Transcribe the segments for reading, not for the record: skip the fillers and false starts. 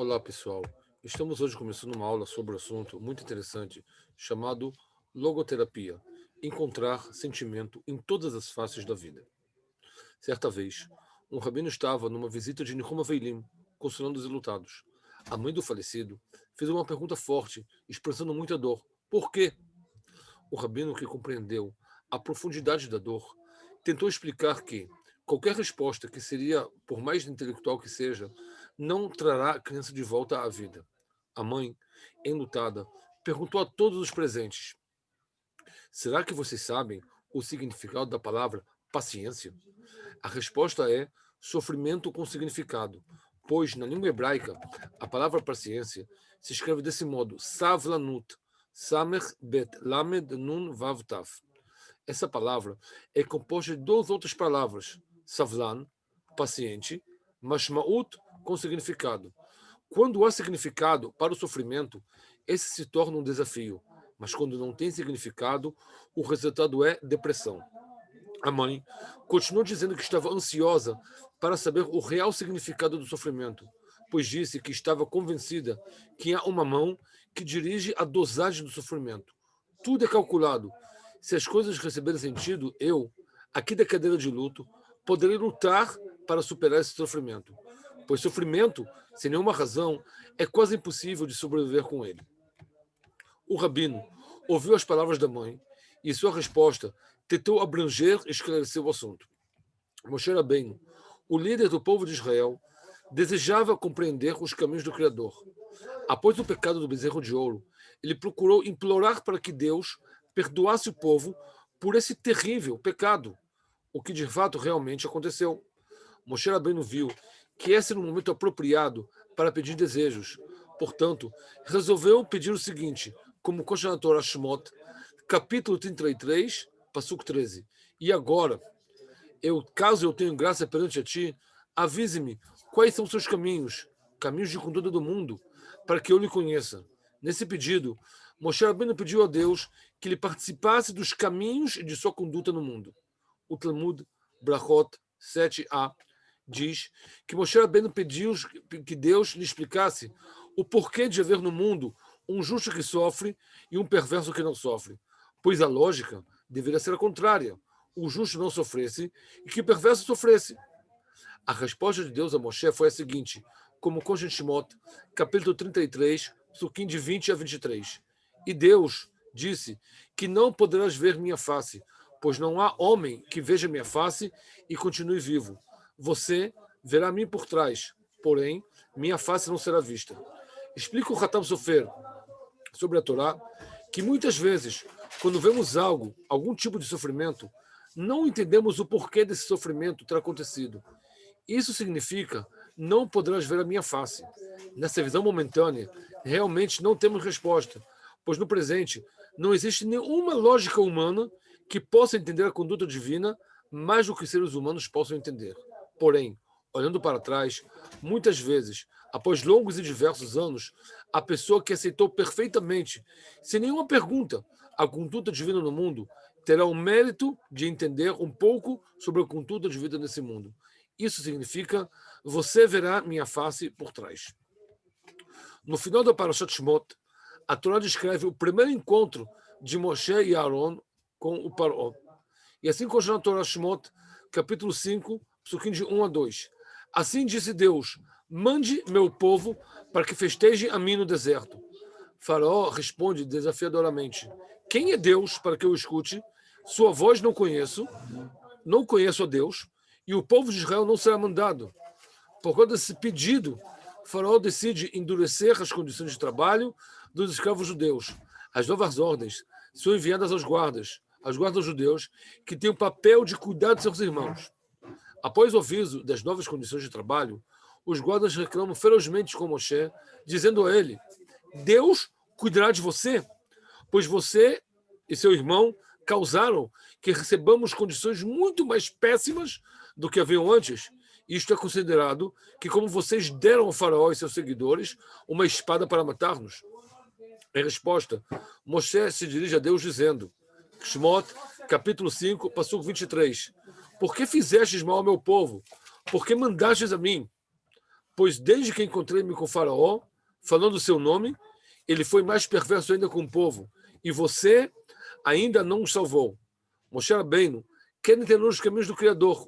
Olá, pessoal. Estamos hoje começando uma aula sobre um assunto muito interessante chamado logoterapia. Encontrar sentimento em todas as faces da vida. Certa vez, um rabino estava numa visita de Nihuma Veilim, consolando os enlutados. A mãe do falecido fez uma pergunta forte, expressando muita dor. Por quê? O rabino, que compreendeu a profundidade da dor, tentou explicar que qualquer resposta que seria, por mais intelectual que seja, não trará a criança de volta à vida. A mãe, enlutada, perguntou a todos os presentes: será que vocês sabem o significado da palavra paciência? A resposta é sofrimento com significado, pois na língua hebraica a palavra paciência se escreve desse modo: savlanut, samech bet lamed nun vav taf. Essa palavra é composta de duas outras palavras: savlan, paciente, mashmaut, com significado. Quando há significado para o sofrimento, esse se torna um desafio, mas quando não tem significado, o resultado é depressão. A mãe continuou dizendo que estava ansiosa para saber o real significado do sofrimento, pois disse que estava convencida que há uma mão que dirige a dosagem do sofrimento. Tudo é calculado. Se as coisas receberem sentido, eu, aqui da cadeira de luto, poderei lutar para superar esse sofrimento, pois sofrimento, sem nenhuma razão, é quase impossível de sobreviver com ele. O rabino ouviu as palavras da mãe e sua resposta tentou abranger e esclarecer o assunto. Moshe Rabbeinu, o líder do povo de Israel, desejava compreender os caminhos do Criador. Após o pecado do bezerro de ouro, ele procurou implorar para que Deus perdoasse o povo por esse terrível pecado, o que de fato realmente aconteceu. Moshe Rabbeinu viu que esse era um momento apropriado para pedir desejos. Portanto, resolveu pedir o seguinte, como consta na Torá Shemot, capítulo 33, Passuco 13. E agora, caso eu tenha graça perante a ti, avise-me quais são os seus caminhos, caminhos de conduta do mundo, para que eu lhe conheça. Nesse pedido, Moshe Rabbeinu pediu a Deus que ele participasse dos caminhos e de sua conduta no mundo. O Talmud, Brachot 7a, diz que Moshe Rabbeinu pediu que Deus lhe explicasse o porquê de haver no mundo um justo que sofre e um perverso que não sofre, pois a lógica deveria ser a contrária: o justo não sofresse e que o perverso sofresse. A resposta de Deus a Moshe foi a seguinte, como consta em Shemot, capítulo 33, suquim de 20 a 23. E Deus disse que não poderás ver minha face, pois não há homem que veja minha face e continue vivo. Você verá a mim por trás, porém, minha face não será vista. Explica o Hatam Sofer sobre a Torá que muitas vezes, quando vemos algum tipo de sofrimento, não entendemos o porquê desse sofrimento ter acontecido. Isso significa não poderás ver a minha face. Nessa visão momentânea, realmente não temos resposta, pois no presente não existe nenhuma lógica humana que possa entender a conduta divina mais do que seres humanos possam entender. Porém, olhando para trás, muitas vezes, após longos e diversos anos, a pessoa que aceitou perfeitamente, sem nenhuma pergunta, a conduta divina no mundo, terá o mérito de entender um pouco sobre a conduta de vida nesse mundo. Isso significa, você verá minha face por trás. No final da Parashat Shemot, a Torá descreve o primeiro encontro de Moshe e Aaron com o Paró. E assim consta na Torá Shemot, capítulo 5, psukim de 1 a 2. Assim disse Deus: mande meu povo para que festejem a mim no deserto. Faraó responde desafiadoramente: quem é Deus para que eu escute? Sua voz não conheço a Deus, e o povo de Israel não será mandado. Por causa desse pedido, Faraó decide endurecer as condições de trabalho dos escravos judeus. As novas ordens são enviadas aos guardas judeus, que têm o papel de cuidar de seus irmãos. Após o aviso das novas condições de trabalho, os guardas reclamam ferozmente com Moshe, dizendo a ele: Deus cuidará de você, pois você e seu irmão causaram que recebamos condições muito mais péssimas do que haviam antes. Isto é considerado que, como vocês deram ao faraó e seus seguidores uma espada para matar-nos. Em resposta, Moshe se dirige a Deus dizendo, Shemot, capítulo 5, passuco 23, por que fizestes mal ao meu povo? Por que mandastes a mim? Pois desde que encontrei-me com o faraó, falando o seu nome, ele foi mais perverso ainda com o povo. E você ainda não o salvou. Moshe Rabbeinu quer entender os caminhos do Criador.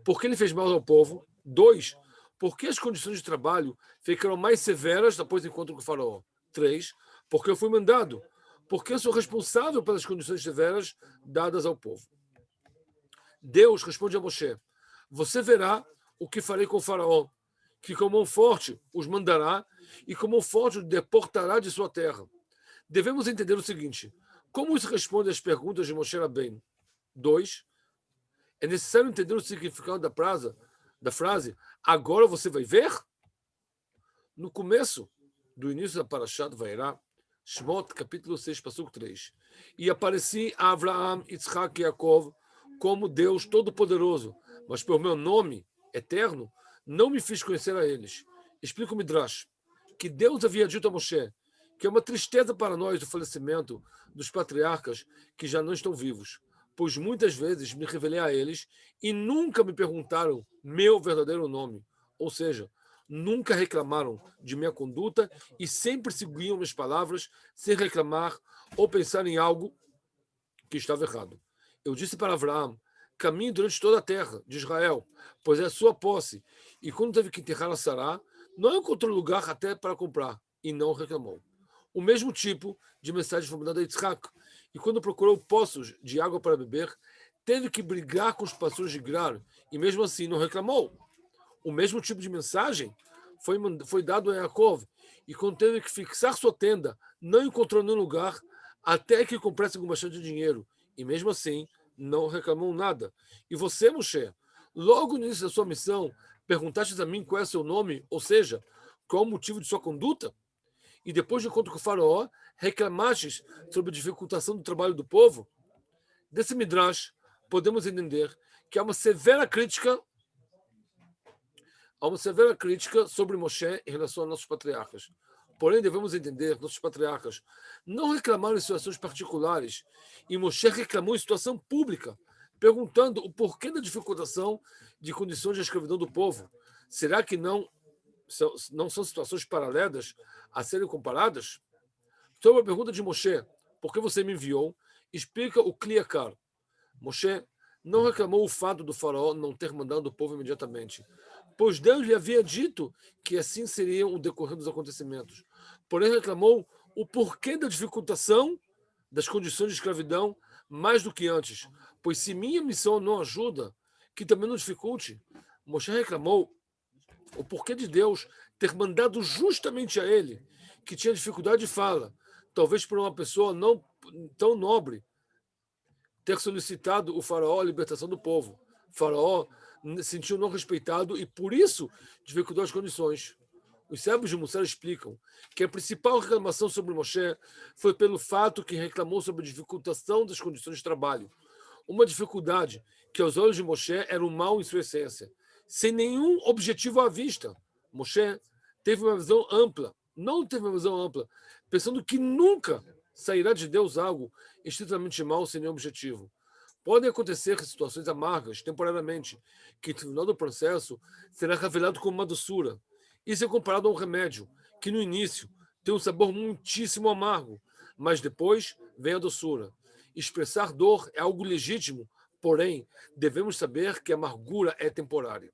Porque ele fez mal ao povo. Dois, porque as condições de trabalho ficaram mais severas após o encontro com o faraó. Três, porque eu fui mandado. Porque eu sou responsável pelas condições severas dadas ao povo. Deus responde a Moshe: você verá o que farei com o faraó, que com mão forte os mandará e com mão forte os deportará de sua terra. Devemos entender o seguinte: como isso responde às perguntas de Moshe Rabbeinu? 2. É necessário entender o significado da frase agora você vai ver? No começo do início da Parashat Vairá, Shmot, capítulo 6, versículo 3. E apareci a Avraham, Yitzhak e Yaakov como Deus Todo-Poderoso, mas pelo meu nome eterno não me fiz conhecer a eles. Explica o Midrash que Deus havia dito a Moshe que é uma tristeza para nós o falecimento dos patriarcas que já não estão vivos, pois muitas vezes me revelei a eles e nunca me perguntaram meu verdadeiro nome, ou seja, nunca reclamaram de minha conduta e sempre seguiam minhas palavras sem reclamar ou pensar em algo que estava errado. Eu disse para Abraão: caminhe durante toda a terra de Israel, pois é a sua posse. E quando teve que enterrar a Sará, não encontrou lugar até para comprar, e não reclamou. O mesmo tipo de mensagem foi mandada a Yitzhak, e quando procurou poços de água para beber, teve que brigar com os pastores de Gerar, e mesmo assim não reclamou. O mesmo tipo de mensagem foi dado a Yaakov, e quando teve que fixar sua tenda, não encontrou nenhum lugar até que comprasse com bastante dinheiro, e mesmo assim não reclamou nada. E você, Moshe, logo no início da sua missão, perguntaste a mim qual é o seu nome, ou seja, qual é o motivo de sua conduta? E depois de encontro com o faraó, reclamastes sobre a dificultação do trabalho do povo? Desse Midrash, podemos entender que há uma severa crítica sobre Moshe em relação aos nossos patriarcas. Porém, devemos entender que nossos patriarcas não reclamaram em situações particulares e Moshe reclamou em situação pública, perguntando o porquê da dificultação de condições de escravidão do povo. Será que não são situações paralelas a serem comparadas? Sobre a pergunta de Moshe, por que você me enviou, explica o Kliakar. Moshe não reclamou o fato do faraó não ter mandado o povo imediatamente, pois Deus lhe havia dito que assim seriam o decorrer dos acontecimentos. Porém, reclamou o porquê da dificultação das condições de escravidão mais do que antes, pois se minha missão não ajuda, que também não dificulte. Moshe reclamou o porquê de Deus ter mandado justamente a ele, que tinha dificuldade de fala, talvez por uma pessoa não tão nobre, ter solicitado o faraó a libertação do povo. O faraó sentiu não respeitado e, por isso, dificultou as condições. Os sábios de Mussar explicam que a principal reclamação sobre Moshe foi pelo fato que reclamou sobre a dificultação das condições de trabalho. Uma dificuldade que, aos olhos de Moshe, era um mal em sua essência, sem nenhum objetivo à vista. Moshe teve uma visão ampla, não teve uma visão ampla, pensando que nunca sairá de Deus algo estritamente mal sem nenhum objetivo. Podem acontecer situações amargas, temporariamente, que no final do processo será revelado como uma doçura. Isso é comparado a um remédio, que no início tem um sabor muitíssimo amargo, mas depois vem a doçura. Expressar dor é algo legítimo, porém, devemos saber que a amargura é temporária.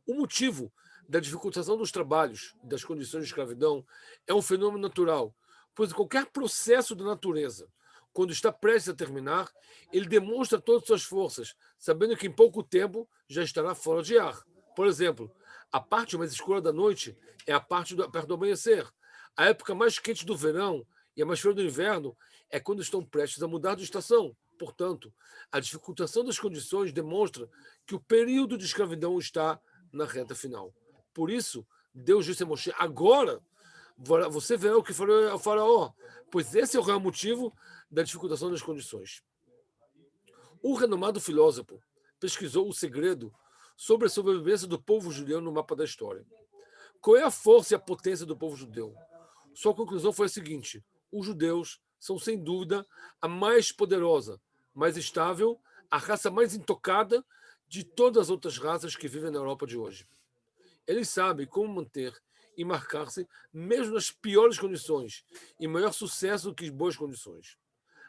O motivo da dificultação dos trabalhos, das condições de escravidão, é um fenômeno natural, pois qualquer processo da natureza, quando está prestes a terminar, ele demonstra todas as suas forças, sabendo que em pouco tempo já estará fora de ar. Por exemplo, a parte mais escura da noite é a parte perto do amanhecer. A época mais quente do verão e a mais fria do inverno é quando estão prestes a mudar de estação. Portanto, a dificultação das condições demonstra que o período de escravidão está na reta final. Por isso, Deus disse a Moshe: agora você verá o que falou ao faraó, pois esse é o real motivo da dificultação das condições. Um renomado filósofo pesquisou o segredo sobre a sobrevivência do povo judeu no mapa da história. Qual é a força e a potência do povo judeu? Sua conclusão foi a seguinte: os judeus são, sem dúvida, a mais poderosa, mais estável, a raça mais intocada de todas as outras raças que vivem na Europa de hoje. Eles sabem como manter e marcar-se mesmo nas piores condições e maior sucesso do que as boas condições.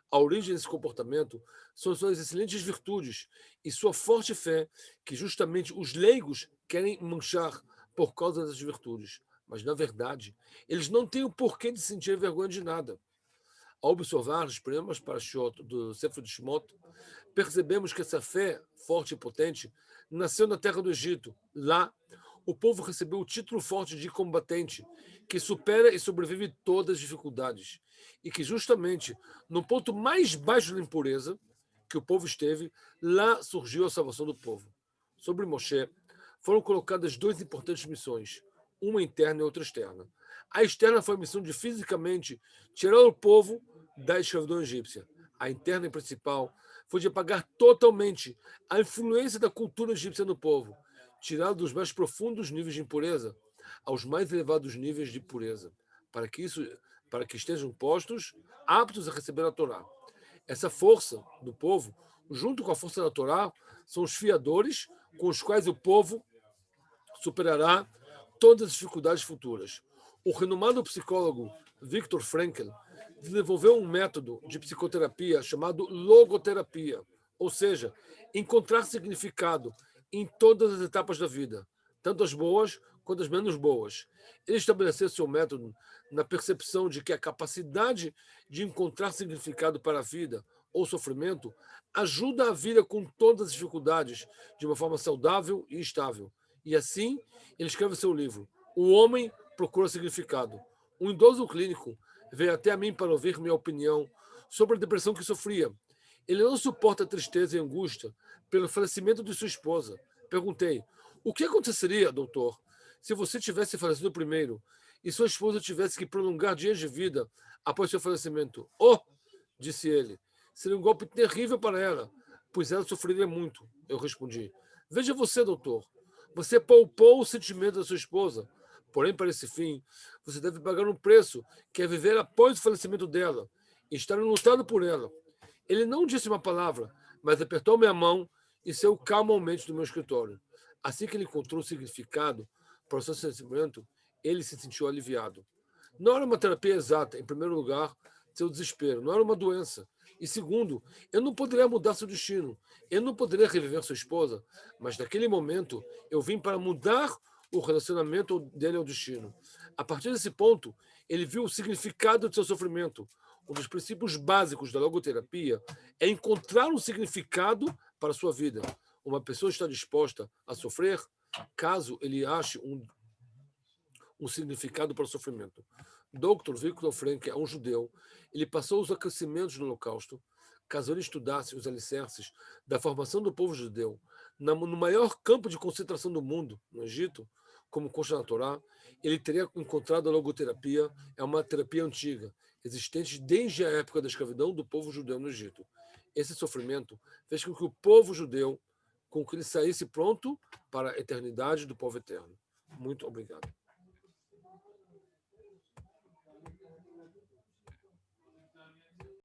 A origem desse comportamento são suas excelentes virtudes e sua forte fé, que justamente os leigos querem manchar por causa das virtudes. Mas, na verdade, eles não têm o porquê de sentir vergonha de nada. Ao observar os problemas para Shot do Sefer de Shemot, percebemos que essa fé forte e potente nasceu na terra do Egito. Lá, o povo recebeu o título forte de combatente, que supera e sobrevive todas as dificuldades. E que justamente no ponto mais baixo da impureza que o povo esteve, lá surgiu a salvação do povo. Sobre Moshe, foram colocadas duas importantes missões, uma interna e outra externa. A externa foi a missão de fisicamente tirar o povo da escravidão egípcia. A interna e principal foi de apagar totalmente a influência da cultura egípcia no povo, tirá-lo dos mais profundos níveis de impureza aos mais elevados níveis de pureza, para que estejam postos, aptos a receber a Torá. Essa força do povo, junto com a força da Torá, são os fiadores com os quais o povo superará todas as dificuldades futuras. O renomado psicólogo Viktor Frankl desenvolveu um método de psicoterapia chamado logoterapia, ou seja, encontrar significado em todas as etapas da vida, tanto as boas quanto as menos boas. Ele estabeleceu seu método na percepção de que a capacidade de encontrar significado para a vida ou sofrimento ajuda a vida com todas as dificuldades de uma forma saudável e estável. E assim, ele escreve seu livro, O Homem Procura Significado. Um idoso clínico veio até a mim para ouvir minha opinião sobre a depressão que sofria. Ele não suporta a tristeza e a angústia pelo falecimento de sua esposa. Perguntei, o que aconteceria, doutor, se você tivesse falecido primeiro e sua esposa tivesse que prolongar dias de vida após seu falecimento? Oh, disse ele, seria um golpe terrível para ela, pois ela sofreria muito. Eu respondi, veja você, doutor, você poupou o sentimento da sua esposa. Porém, para esse fim, você deve pagar um preço, que é viver após o falecimento dela e estar lutando por ela. Ele não disse uma palavra, mas apertou minha mão e saiu calmamente do meu escritório. Assim que ele encontrou o significado para o seu sentimento, ele se sentiu aliviado. Não era uma terapia exata, em primeiro lugar, seu desespero. Não era uma doença. E segundo, eu não poderia mudar seu destino. Eu não poderia reviver sua esposa. Mas naquele momento, eu vim para mudar o relacionamento dele ao destino. A partir desse ponto, ele viu o significado de seu sofrimento. Um dos princípios básicos da logoterapia é encontrar um significado para a sua vida. Uma pessoa está disposta a sofrer caso ele ache um significado para o sofrimento. Dr. Viktor Frankl é um judeu. Ele passou os acontecimentos do Holocausto, caso ele estudasse os alicerces da formação do povo judeu no maior campo de concentração do mundo, no Egito, como consta na Torá, ele teria encontrado a logoterapia, é uma terapia antiga, existente desde a época da escravidão do povo judeu no Egito. Esse sofrimento fez com que o povo judeu, com que ele saísse pronto para a eternidade do povo eterno. Muito obrigado.